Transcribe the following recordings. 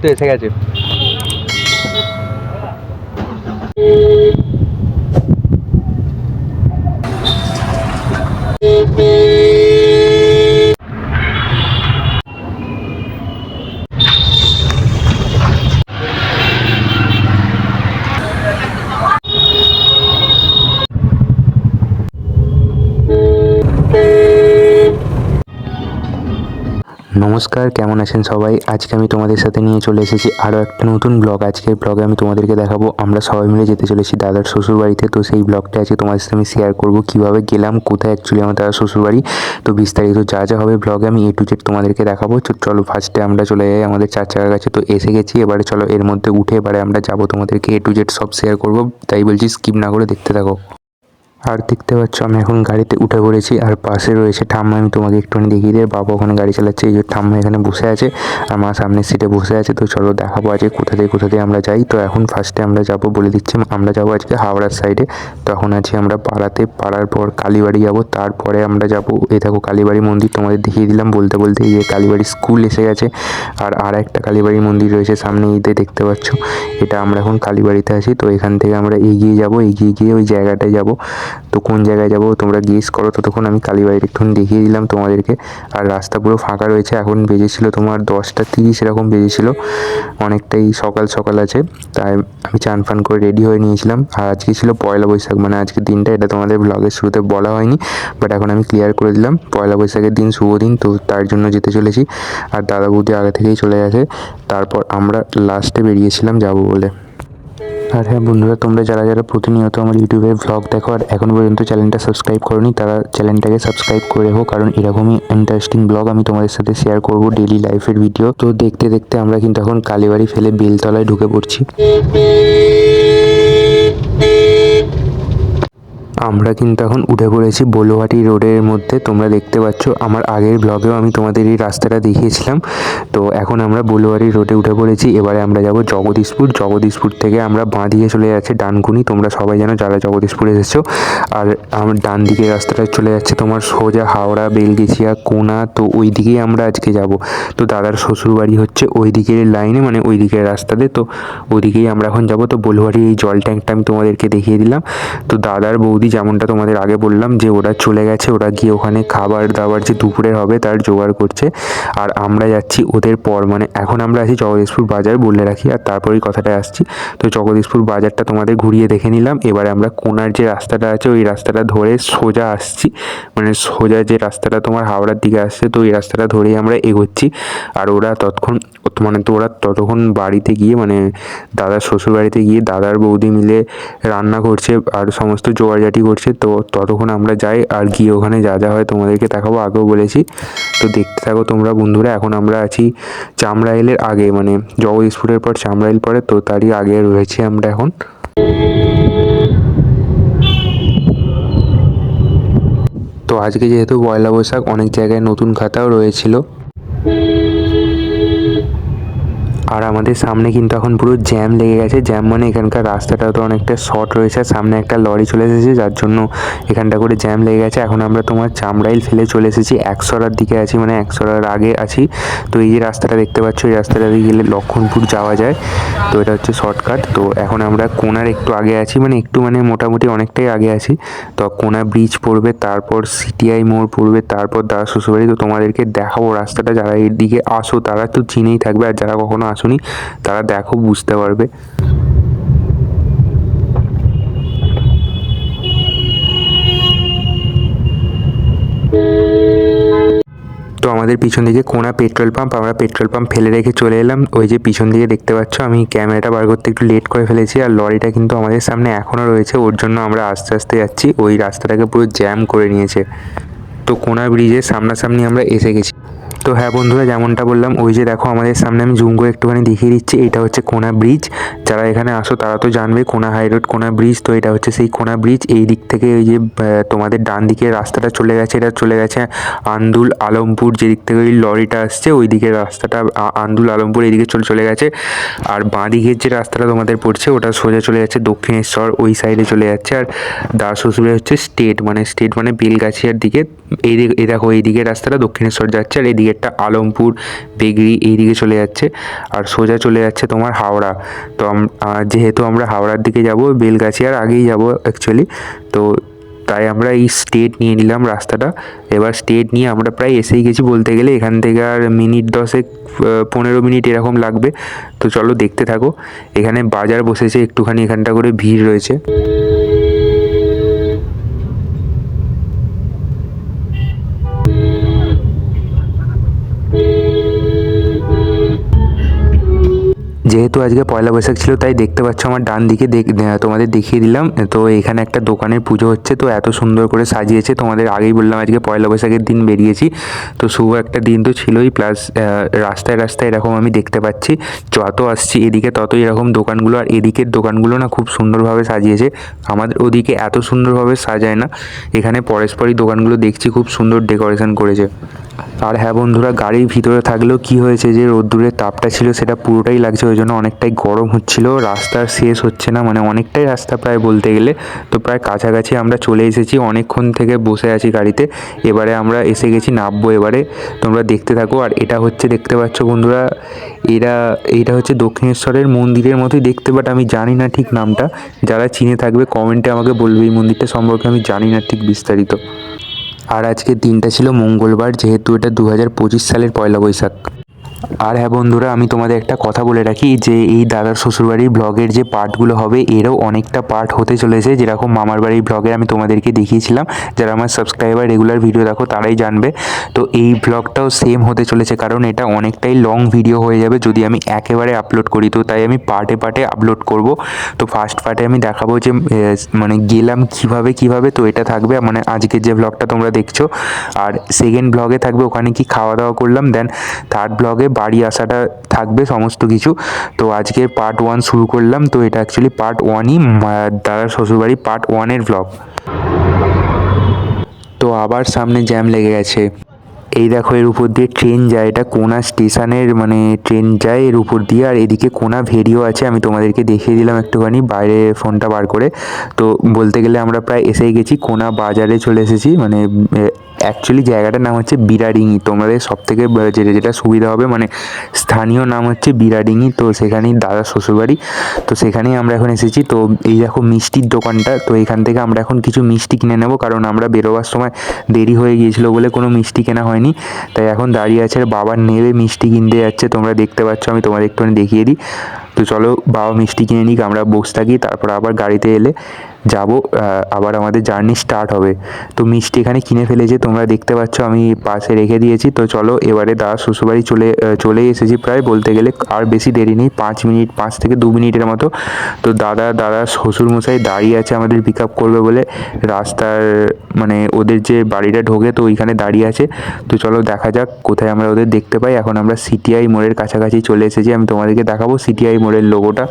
তো এসে গেছে। নমস্কার, কেমন আছেন সবাই? আজকে আমি তোমাদের সাথে নিয়ে চলে এসেছি আরও একটা নতুন ব্লগ। আজকের ব্লগে আমি তোমাদেরকে দেখাবো আমরা সবাই মিলে যেতে চলেছি দাদার শ্বশুরবাড়িতে। তো সেই ব্লগটা আজকে তোমাদের সাথে আমি শেয়ার করবো, কীভাবে গেলাম, কোথায় অ্যাকচুয়ালি আমার দাদার শ্বশুরবাড়ি। তো বিস্তারিত যা যা হবে ব্লগে আমি A to Z তোমাদেরকে দেখাবো। চলো ফার্স্টে আমরা চলে যাই আমাদের চাচার কাছে। তো এসে গেছি, এবারে চলো এর মধ্যে উঠে এবারে আমরা যাবো, তোমাদেরকে A to Z সব শেয়ার করবো। তাই বলছি স্কিপ না করে দেখতে থাকো। আর দেখতে পাচ্ছ আমি এখন গাড়িতে উঠে পড়েছি, আর পাশে রয়েছে ঠাম্মা। আমি তোমাকে একটুখানি দেখিয়ে দিই, বাবা ওখানে গাড়ি চালাচ্ছে, এই যে ঠাম্মা এখানে বসে আছে আর মা সামনের সিটে বসে আছে। তো চলো দেখাবো আজকে কোথা থেকে আমরা যাই। তো এখন ফার্স্টে আমরা যাবো, বলে দিচ্ছি, আমরা যাবো আজকে হাওড়ার সাইডে। তো এখন আছি আমরা পাড়াতে, পাড়ার পর কালীবাড়ি যাবো, তারপরে আমরা যাবো, এই দেখো কালীবাড়ি মন্দির তোমাদের দেখিয়ে দিলাম বলতে বলতে। এই যে কালীবাড়ি স্কুল এসে গেছে, আর একটা কালীবাড়ি মন্দির রয়েছে সামনে, এইতে দেখতে পাচ্ছ। এটা আমরা এখন কালীবাড়িতে আছি। তো এখান থেকে আমরা এগিয়ে যাবো, এগিয়ে গিয়ে ওই জায়গাটায় যাবো। তো কোন জায়গায় যাবো তোমরা গেস করো। ততক্ষণ আমি কালীবাড়ির একটু দেখিয়ে দিলাম তোমাদেরকে। আর রাস্তা পুরো ফাঁকা রয়েছে, এখন বেজেছিল তোমার 10টা 30 এরকম বেজেছিল, অনেকটাই সকাল সকাল আছে। তাই আমি চান ফান করে রেডি হয়ে নিয়েছিলাম। আর আজকে ছিল পয়লা বৈশাখ, মানে আজকের দিনটা, এটা তোমাদের ব্লগের শুরুতে বলা হয়নি, বাট এখন আমি ক্লিয়ার করে দিলাম। পয়লা বৈশাখের দিন, শুভ দিন, তো তার জন্য যেতে চলেছি। আর দাদা বৌদি আগে থেকেই চলে গেছে, তারপর আমরা লাস্টে বেরিয়েছিলাম যাবো বলে। আর হ্যাঁ বন্ধুরা, তোমরা যারা যারা প্রতিনিয়ত আমার ইউটিউবে ভ্লগ দেখো আর এখন পর্যন্ত চ্যানেলটা সাবস্ক্রাইব করোনি, তারা চ্যানেলটাকে সাবস্ক্রাইব করে রেখো, কারণ এরকমই ইন্টারেস্টিং ব্লগ আমি তোমাদের সাথে শেয়ার করব, ডেইলি লাইফের ভিডিও। তো দেখতে দেখতে আমরা কিন্তু এখন কালীবাড়ি ফেলে বেলতলায় ঢুকে পড়ছি। আমরা কিন্তু এখন উঠে পড়েছি বলুয়াটি রোডের মধ্যে, তোমরা দেখতে পাচ্ছ। আমার আগের ব্লগেও আমি তোমাদের এই রাস্তাটা দেখিয়েছিলাম। তো এখন আমরা বলুয়ারি রোডে উঠে পড়েছি, এবারে আমরা যাব জগদীশপুর। জগদীশপুর থেকে আমরা বাঁ দিকে চলে যাচ্ছে ডানকুনি, তোমরা সবাই জানো যারা জগদীশপুরে এসেছো। আর আমার ডান দিকে রাস্তাটা চলে যাচ্ছে তোমার সোজা হাওড়া, বেলগেছিয়া, কোনা। তো ওই দিকেই আমরা আজকে যাব। তো দাদার শ্বশুরবাড়ি হচ্ছে ওই দিকের লাইনে, মানে ওই দিকের রাস্তাতে। তো ওই দিকেই আমরা এখন যাব। তো বলুয়ারির এই জল ট্যাঙ্কটা আমি তোমাদেরকে দেখিয়ে দিলাম। তো দাদার বৌদি, যেমনটা তোমাদের আগে বললাম, যে ওরা চলে গেছে, ওরা গিয়ে ওখানে খাবার দাবার যে দুপুরে হবে তার জোগাড় করছে। আর আমরা যাচ্ছি ওদের পর, মানে এখন আমরা আছি জগদীশপুর বাজার বলে রাখি, আর তারপরেই কথাটায় আসছি। তো জগদীশপুর বাজারটা তোমাদের ঘুরিয়ে দেখে নিলাম। এবারে আমরা কোনার যে রাস্তাটা আছে ওই রাস্তাটা ধরে সোজা আসছি, মানে সোজা যে রাস্তাটা তোমার হাওড়ার দিকে আসছে, তো ওই রাস্তাটা ধরেই আমরা এগোচ্ছি। আর ওরা ততক্ষণ বাড়িতে গিয়ে, মানে দাদার শ্বশুর বাড়িতে গিয়ে দাদার বৌদি মিলে রান্না করছে আর সমস্ত জোগাড়জাটি করছে। তো ততক্ষণ আমরা যাই, আর গিয়ে ওখানে যা যা হয় তোমাদেরকে দেখাবো, আগেও বলেছি। তো দেখতে থাকো তোমরা বন্ধুরা। এখন আমরা আছি চামড়াইলের আগে, মানে জগদীশপুরের পর চামড়াইল পরে, তো তারই আগে রয়েছি আমরা এখন। তো আজকে যেহেতু পয়লা বৈশাখ, অনেক জায়গায় নতুন খাতাও রয়েছিল। আর আমাদের সামনে কিন্তু এখন পুরো জ্যাম লেগে গেছে। জ্যাম মানে এখানকার রাস্তাটা তো অনেকটা শর্ট রয়েছে, সামনে একটা লরি চলে এসেছে, যার জন্য এখানটা করে জ্যাম লেগে গেছে। এখন আমরা তোমার চামড়াইল ফেলে চলে এসেছি, একশরার দিকে আছি, মানে একশরার আগে আছি। তো এই যে রাস্তাটা দেখতে পাচ্ছ, এই রাস্তাটা দিয়ে গেলে লক্ষণপুর যাওয়া যায়। তো এটা হচ্ছে শর্টকাট। তো এখন আমরা কোনার একটু আগে আছি, মানে মোটামুটি অনেকটাই আগে আছি। তো কোনা ব্রিজ পড়বে, তারপর সিটিআই মোড় পড়বে, তারপর দাদা শ্বশুরবাড়ি। তো তোমাদেরকে দেখাবো রাস্তাটা, যারা এর দিকে আসো তারা তো চিনেই থাকবে, আর যারা কখনো আসোনি তারা দেখো, বুঝতে পারবে। তো আমাদের পিছন দিকে কোনা পেট্রোল পাম্প, আমরা পেট্রোল পাম্প ফেলে রেখে চলে এলাম। ওই যে পিছন দিকে দেখতে পাচ্ছ, আমি ক্যামেরাটা বার করতে একটু লেট করে ফেলেছি, আর লরিটা কিন্তু আমাদের সামনে এখনও রয়েছে, ওর জন্য আমরা আস্তে আস্তে যাচ্ছি। ওই রাস্তাটাকে পুরো জ্যাম করে নিয়েছে। তো কোনা ব্রিজের সামনাসামনি আমরা এসে গেছি। তো হ্যাঁ বন্ধুরা, যেমনটা বললাম, ওই যে দেখো আমাদের সামনে, আমি জুম করে একটুখানি দেখিয়ে দিচ্ছি, এটা হচ্ছে কোনা ব্রিজ। যারা এখানে আসো তারা তো জানবে, কোনা হাই রোড, কোনা ব্রিজ। তো এটা হচ্ছে সেই কোনা ব্রিজ। এই দিক থেকে ওই যে তোমাদের ডান দিকে রাস্তাটা চলে গেছে, এটা চলে গেছে আন্দুল আলমপুর, যে দিক থেকে ওই লরিটা আসছে ওই দিকের রাস্তাটা আন্দুল আলমপুর এইদিকে চলে গেছে। আর বাঁ দিকের যে রাস্তাটা তোমাদের পড়ছে ওটা সোজা চলে যাচ্ছে দক্ষিণেশ্বর, ওই সাইডে চলে যাচ্ছে। আর দাস শ্বশুরে হচ্ছে স্টেট মানে বেলগাছিয়ার দিকে, এই দেখো এইদিকে রাস্তাটা দক্ষিণেশ্বর যাচ্ছে, আর এদিকেরটা আলমপুর, বেগড়ি এইদিকে চলে যাচ্ছে, আর সোজা চলে যাচ্ছে তোমার হাওড়া। তো যেহেতু আমরা হাওড়ার দিকে যাব, বেলগাছিয়ার আগেই যাব অ্যাকচুয়ালি, তো তাই আমরা এই স্টেট নিয়ে নিলাম রাস্তাটা। এবার স্টেট নিয়ে আমরা প্রায় এসেই গেছি বলতে গেলে, এখান থেকে আর মিনিট 10 15 মিনিট এরকম লাগবে। তো চলো দেখতে থাকো। এখানে বাজার বসেছে একটুখানি, এখানটা করে ভিড় রয়েছে। যেহেতু আজকে পয়লা বৈশাখ ছিল তাই দেখতে পাচ্ছ আমার ডান দিকে তোমাদের দেখিয়ে দিলাম। তো এখানে একটা দোকানের পুজো হচ্ছে, তো এত সুন্দর করে সাজিয়েছে। তোমাদের আগেই বললাম আজকে পয়লা বৈশাখের দিন বেরিয়েছি, তো শুভ একটা দিন তো ছিলই, প্লাস রাস্তায় রাস্তায় এরকম আমি দেখতে পাচ্ছি, যত আসছি এদিকে ততই এরকম দোকানগুলো, আর এদিকের দোকানগুলো না খুব সুন্দরভাবে সাজিয়েছে। আমাদের ওদিকে এত সুন্দরভাবে সাজায় না, এখানে পরস্পরই দোকানগুলো দেখছি খুব সুন্দর ডেকোরেশন করেছে। আর হ্যাঁ বন্ধুরা, গাড়ির ভিতরে থাকলেও কি হয়েছে যে রোদ্দুরের তাপটা ছিল সেটা পুরোটাই লাগছে, ওই জন্য অনেকটাই গরম হচ্ছিল। রাস্তার শেষ হচ্ছে না, মানে অনেকটাই রাস্তা প্রায় বলতে গেলে। তো প্রায় কাছাকাছি আমরা চলে এসেছি, অনেকক্ষণ থেকে বসে আছি গাড়িতে, এবারে আমরা এসে গেছি, নামবো এবারে। তোমরা দেখতে থাকো। আর এটা হচ্ছে দেখতে পাচ্ছ বন্ধুরা, এইটা হচ্ছে দক্ষিণেশ্বরের মন্দিরের মতোই দেখতে, বাট আমি জানি না ঠিক নামটা। যারা চিনে থাকবে কমেন্টে আমাকে বলবে এই মন্দিরটা সম্পর্কে, আমি জানি না ঠিক বিস্তারিত। আর আজকের দিনটা ছিল মঙ্গলবার, যেহেতু এটা 2025 সালের পয়লা বৈশাখ। আর হ্যাঁ বন্ধুরা, আমি তোমাদের একটা কথা বলে রাখি যে এই দাদার শ্বশুরবাড়ির ব্লগের যে পার্টগুলো হবে এরও অনেকটা পার্ট হতে চলেছে, যেরকম মামার বাড়ির ব্লগে আমি তোমাদেরকে দেখিয়েছিলাম। যারা আমার সাবস্ক্রাইবার রেগুলার ভিডিও দেখো তারাই জানবে। তো এই ব্লগটাও সেম হতে চলেছে, কারণ এটা অনেকটাই লং ভিডিও হয়ে যাবে যদি আমি একেবারে আপলোড করি। তো তাই আমি পার্টে পার্টে আপলোড করব। তো ফার্স্ট পার্টে আমি দেখাবো যে মানে গেলাম কিভাবে, তো এটা থাকবে মানে আজকের যে ব্লগটা তোমরা দেখছো। আর সেকেন্ড ব্লগে থাকবে ওখানে কি খাওয়া দাওয়া করলাম, দেন থার্ড ব্লগে বাড়ি আসাটা থাকবে সমস্ত কিছু। তো আজকে পার্ট 1 শুরু করলাম, তো এটা অ্যাকচুয়ালি পার্ট 1ই, দাদার শ্বশুরবাড়ি পার্ট 1-এর ব্লগ। তো আবার সামনে জ্যাম লেগে গেছে। এই দেখো এর উপর দিয়ে ট্রেন যায়, এটা কোনা স্টেশনের মানে ট্রেন যায় এর উপর দিয়ে, আর এদিকে কোনা ভেরিও আছে। আমি তোমাদেরকে দেখিয়ে দিলাম একটুখানি বাইরে ফোনটা বার করে। তো বলতে গেলে আমরা প্রায় এসেই গেছি, কোনা বাজারে চলে এসেছি। মানে অ্যাকচুয়ালি জায়গাটার নাম হচ্ছে বিরাডিঙি। তোমাদের সবথেকে যেটা সুবিধা হবে, মানে স্থানীয় নাম হচ্ছে বিরাডিঙি। তো সেখানেই দাদার শ্বশুরবাড়ি, তো সেখানেই আমরা এখন এসেছি। তো এই দেখো মিষ্টির দোকানটা, তো এখান থেকে আমরা এখন কিছু মিষ্টি কিনে নেব, কারণ আমরা বেরোবার সময় দেরি হয়ে গিয়েছিলো বলে কোনো মিষ্টি কেনা হয়নি। তাই এখন দাঁড়িয়ে আছে, আর বাবা নেবে মিষ্টি কিনতে যাচ্ছে, তোমরা দেখতে পাচ্ছ। আমি তোমাদের একটুখানি দেখিয়ে দিই। তো চলো বাবা মিষ্টি কিনে নিক, আমরা বসে থাকি, তারপর আবার গাড়িতে এলে যাব, আবার আমাদের জার্নি স্টার্ট হবে। তো মিষ্টি এখানে কিনে ফেলেছে, তোমরা দেখতে পাচ্ছ, আমি পাশে রেখে দিয়েছি। তো চলো এবারে দাদার শ্বশুরবাড়ি চলে এসেছি প্রায় বলতে গেলে, আর বেশি দেরি নেই, 5 থেকে 2 মিনিটের মতো। তো দাদা শ্বশুরমশাই দাঁড়িয়ে আছে আমাদের পিক আপ করবে বলে, রাস্তার মানে ওদের যে বাড়িটা ঢোকে তো ওইখানে দাঁড়িয়ে আছে। তো চলো দেখা যাক কোথায় আমরা ওদের দেখতে পাই। এখন আমরা সিটিআই মোড়ের কাছাকাছি চলে এসেছি, আমি তোমাদেরকে দেখাবো সিটিআই মোড়ের লোগোটা।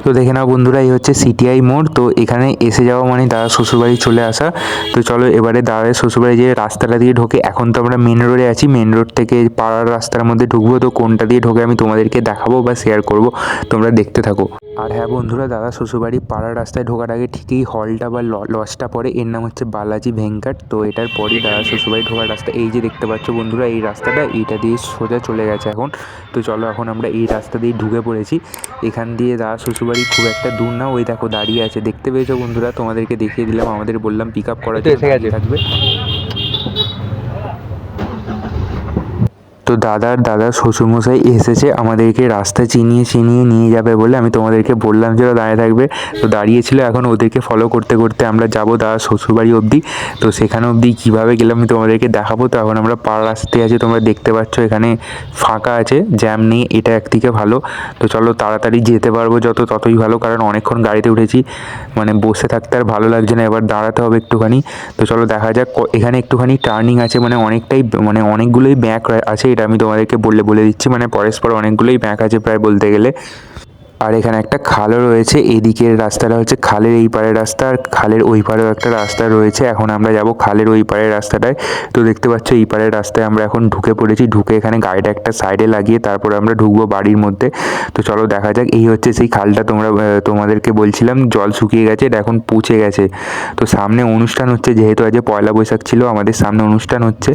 তো দেখে নাও বন্ধুরা, এই হচ্ছে সিটিআই মোড়। তো এখানে এসে যাওয়া মানে দাদার শ্বশুরবাড়ি চলে আসা। তো চলো এবারে দাদার শ্বশুরবাড়ি যে রাস্তাটা দিয়ে ঢোকে, এখন তো আমরা মেন রোডে আছি, মেন রোড থেকে পাড়ার রাস্তার মধ্যে ঢুকবো। তো কোনটা দিয়ে ঢোকে আমি তোমাদেরকে দেখাবো বা শেয়ার করব, তোমরা দেখতে থাকো। আর হ্যাঁ বন্ধুরা, দাদার শ্বশুরবাড়ি পাড়ার রাস্তায় ঢোকার আগে ঠিকই হলটা বা লজটা পড়ে, এর নাম হচ্ছে বালাজি ভেঙ্কাট। তো এটার পরই দাদার শ্বশুরবাড়ি ঢোকার রাস্তা, এই যে দেখতে পাচ্ছ বন্ধুরা, এই রাস্তাটা এইটা দিয়ে সোজা চলে গেছে এখন। তো চলো এখন আমরা এই রাস্তা দিয়ে ঢুকে পড়েছি। এখান দিয়ে দাদার শ্বশুরবাড়ি খুব একটা দূর না, ওই দেখো দাঁড়িয়ে আছে, দেখতে পেয়েছো বন্ধুরা, তোমাদেরকে দেখিয়ে দিলাম, আমাদের বললাম পিক আপ করার জন্য থাকবে। তো দাদার শ্বশুরমশাই এসেছে, আমাদেরকে রাস্তা চিনিয়ে নিয়ে যাবে বলে আমি তোমাদেরকে বললাম যে ওরা দাঁড়িয়ে থাকবে। তো দাঁড়িয়েছিল, এখন ওদেরকে ফলো করতে করতে আমরা যাব দাদার শ্বশুরবাড়ি অবধি। তো সেখানে অবধি কীভাবে গেলাম আমি তোমাদেরকে দেখাবো। তো এখন আমরা পাড় রাস্তায় আছি, তোমরা দেখতে পাচ্ছ এখানে ফাঁকা আছে, জ্যাম নেই, এটা একদিকে ভালো। তো চলো তাড়াতাড়ি যেতে পারবো যত ততই ভালো, কারণ অনেকক্ষণ গাড়িতে উঠেছি, মানে বসে থাকতে আর ভালো লাগছে না, এবার দাঁড়াতে হবে একটুখানি। তো চলো দেখা যাক, এখানে একটুখানি টার্নিং আছে, মানে অনেকগুলোই ব্যাক আছে, এটা আমি তোমাদেরকে বলে দিচ্ছি, মানে পরস্পর অনেকগুলোই ব্যাক আছে প্রায় বলতে গেলে। আর এখানে একটা খালও রয়েছে। এদিকের রাস্তাটা হচ্ছে খালের এই পারের রাস্তা, আর খালের ওই পারেও একটা রাস্তা রয়েছে। এখন আমরা যাব খালের ওই পারের রাস্তাটায়। তো দেখতে পাচ্ছ এই পারের রাস্তায় আমরা এখন ঢুকে পড়েছি। ঢুকে এখানে গাড়িটা একটা সাইডে লাগিয়ে তারপরে আমরা ঢুকবো বাড়ির মধ্যে। তো চলো দেখা যাক। এই হচ্ছে সেই খালটা, তোমাদেরকে বলছিলাম জল শুকিয়ে গেছে, এটা এখন পচে গেছে। তো সামনে অনুষ্ঠান হচ্ছে, যেহেতু আজ পয়লা বৈশাখ ছিল, আমাদের সামনে অনুষ্ঠান হচ্ছে।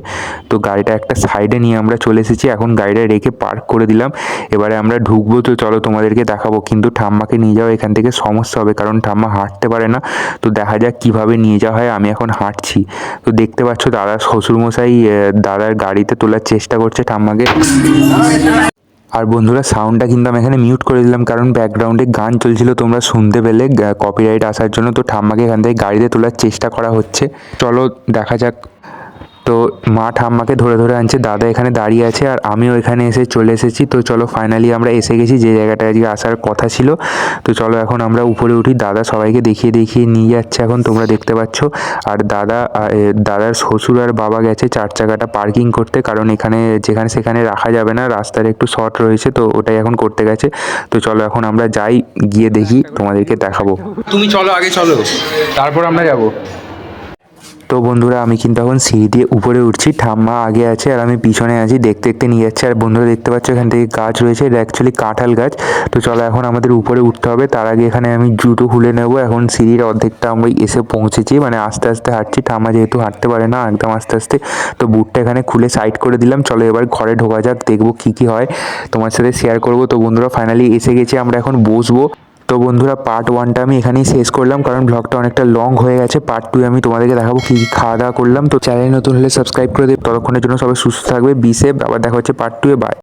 তো গাড়িটা একটা সাইডে নিয়ে আমরা চলে এসেছি। এখন গাড়িটা রেখে পার্ক করে দিলাম। এবারে আমরা ঢুকবো। তো চলো তোমাদেরকে দেখাবো। কিন্তু ঠাম্মাকে নিয়ে যাওয়া এখান থেকে সমস্যা হবে, কারণ ঠাম্মা হাঁটতে পারে না। তো দেখা যাক কিভাবে নিয়ে যাওয়া হয়। আমি এখন হাঁটছি। তো দেখতে পাচ্ছ দাদার শ্বশুরমশাই দাদার গাড়িতে তোলার চেষ্টা করছে ঠাম্মাকে। আর বন্ধুরা, সাউন্ডটা কিন্তু আমি এখানে মিউট করে দিলাম, কারণ ব্যাকগ্রাউন্ডে গান চলছিল, তোমরা শুনতে পেলে কপিরাইট আসার জন্য। তো ঠাম্মাকে এখান থেকে গাড়িতে তোলার চেষ্টা করা হচ্ছে। চলো দেখা যাক। তো মা ঠাম্মাকে ধরে ধরে আনছে, দাদা এখানে দাঁড়িয়ে আছে, আর আমিও এখানে এসে চলে এসেছি। তো চলো ফাইনালি আমরা এসে গেছি যে জায়গাটায় আজকে আসার কথা ছিল। তো চলো এখন আমরা উপরে উঠি। দাদা সবাইকে দেখিয়ে দেখিয়ে নিয়ে যাচ্ছে, এখন তোমরা দেখতে পাচ্ছ। আর দাদার শ্বশুর আর বাবা গেছে 4 চাকাটা পার্কিং করতে, কারণ এখানে যেখানে সেখানে রাখা যাবে না, রাস্তার একটু শর্ট রয়েছে, তো ওটাই এখন করতে গেছে। তো চলো এখন আমরা যাই, গিয়ে দেখি, তোমাদেরকে দেখাবো। তুমি চলো, আগে চলো, তারপর আমরা যাবো। তো বন্ধুরা, আমি কিন্তু এখন সিঁড়ি দিয়ে উপরে উঠছি। ঠাম্মা আগে আছে আর আমি পিছনে আছি, দেখতে দেখতে নিয়ে যাচ্ছে। আর বন্ধুরা দেখতে পাচ্ছ এখান থেকে গাছ রয়েছে, এটা অ্যাকচুয়ালি কাঁঠাল গাছ। তো চলো এখন আমাদের উপরে উঠতে হবে। তার আগে এখানে আমি জুতো খুলে নেবো। এখন সিঁড়ির অর্ধেকটা আমরা এসে পৌঁছেছি, মানে আস্তে আস্তে হাঁটছি। ঠাম্মা যেহেতু হাঁটতে পারে না, একদম আস্তে আস্তে। তো বুটটা এখানে খুলে সাইড করে দিলাম। চলো এবার ঘরে ঢোকা যাক, দেখবো কী কী হয়, তোমার সাথে শেয়ার করবো। তো বন্ধুরা ফাইনালি এসে গেছি, আমরা এখন বসবো। তো বন্ধুরা, পার্ট 1টা আমি এখানেই শেষ করলাম, কারণ ব্লগটা অনেকটা লং হয়ে গেছে। পার্ট 2 আমি তোমাদেরকে দেখাবো কী কী খাওয়া দাওয়া করলাম। তো চ্যানেল নতুন হলে সাবস্ক্রাইব করে দিই। ততক্ষণের জন্য সবাই সুস্থ থাকবে, বি সেফ। আবার দেখা হচ্ছে পার্ট 2-এ। বাই।